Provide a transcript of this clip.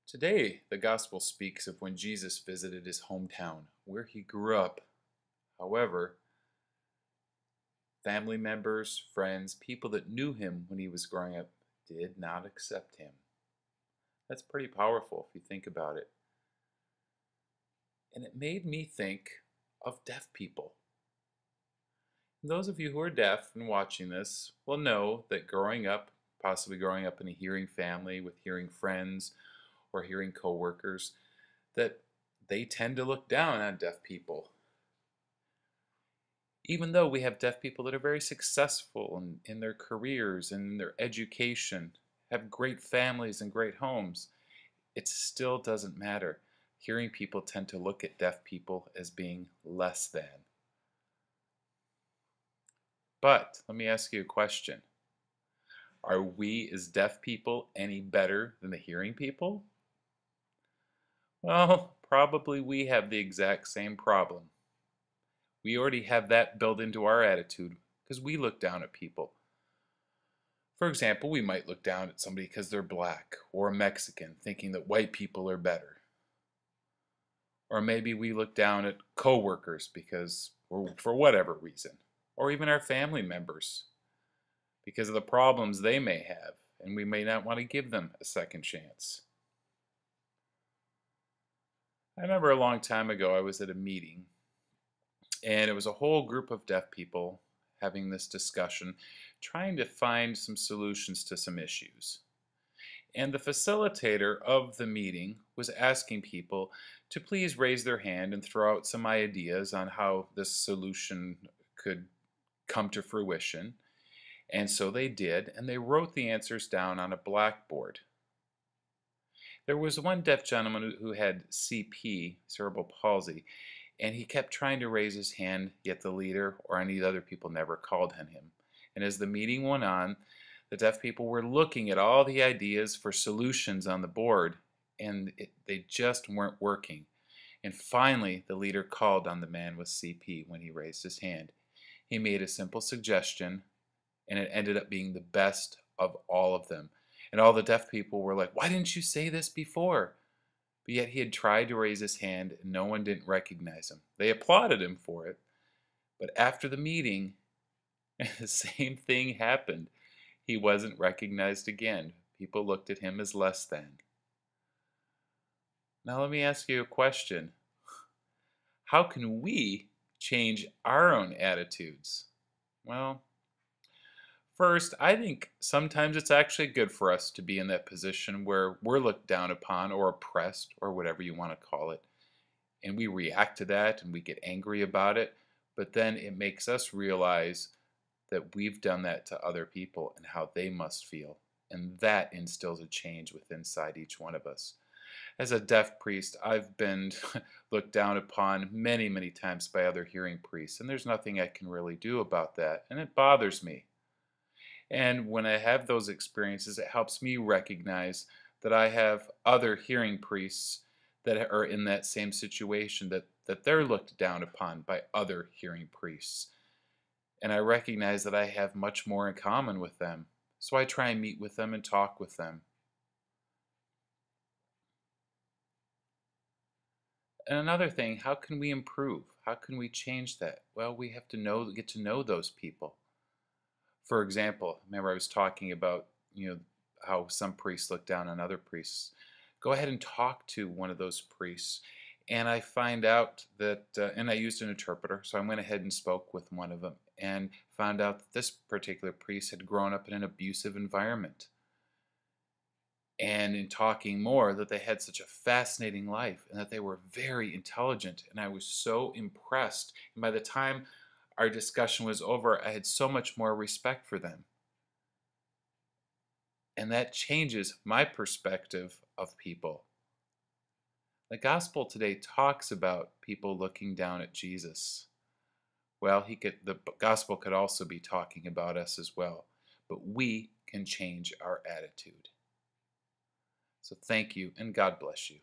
Today, the Gospel speaks of when Jesus visited his hometown, where he grew up. However, family members, friends, people that knew him when he was growing up did not accept him. That's pretty powerful if you think about it. And it made me think of deaf people. And those of you who are deaf and watching this will know that growing up, possibly growing up in a hearing family with hearing friends or hearing coworkers, that they tend to look down on deaf people. Even though we have deaf people that are very successful in their careers and in their education, have great families and great homes, it still doesn't matter. Hearing people tend to look at deaf people as being less than. But let me ask you a question. Are we as deaf people any better than the hearing people? Well, probably we have the exact same problem. We already have that built into our attitude because we look down at people. For example, we might look down at somebody because they're black or a Mexican, thinking that white people are better. Or maybe we look down at coworkers because, or for whatever reason, or even our family members because of the problems they may have, and we may not want to give them a second chance. I remember a long time ago I was at a meeting, and it was a whole group of deaf people having this discussion, trying to find some solutions to some issues. And the facilitator of the meeting was asking people to please raise their hand and throw out some ideas on how this solution could come to fruition. And so they did, and they wrote the answers down on a blackboard. There was one deaf gentleman who had CP, cerebral palsy, and he kept trying to raise his hand, yet the leader or any of the other people never called on him. And as the meeting went on, the deaf people were looking at all the ideas for solutions on the board, and they just weren't working. And finally, the leader called on the man with CP when he raised his hand. He made a simple suggestion, and it ended up being the best of all of them. And all the deaf people were like, "Why didn't you say this before?" But yet he had tried to raise his hand, and no one didn't recognize him. They applauded him for it. But after the meeting, the same thing happened. He wasn't recognized again. People looked at him as less than. Now let me ask you a question. How can we change our own attitudes? Well, first, I think sometimes it's actually good for us to be in that position where we're looked down upon or oppressed or whatever you want to call it. And we react to that and we get angry about it. But then it makes us realize that we've done that to other people and how they must feel. And that instills a change within inside each one of us. As a deaf priest, I've been looked down upon many, many times by other hearing priests. And there's nothing I can really do about that. And it bothers me. And when I have those experiences, it helps me recognize that I have other hearing priests that are in that same situation, that they're looked down upon by other hearing priests. And I recognize that I have much more in common with them. So I try and meet with them and talk with them. And another thing, how can we improve? How can we change that? Well, we have to get to know those people. For example, remember I was talking about, how some priests look down on other priests. Go ahead and talk to one of those priests. And I find out that, and I used an interpreter, so I went ahead and spoke with one of them and found out that this particular priest had grown up in an abusive environment. And in talking more, that they had such a fascinating life and that they were very intelligent. And I was so impressed. And by the time our discussion was over, I had so much more respect for them. And that changes my perspective of people. The gospel today talks about people looking down at Jesus. Well, the gospel could also be talking about us as well. But we can change our attitude. So thank you, and God bless you.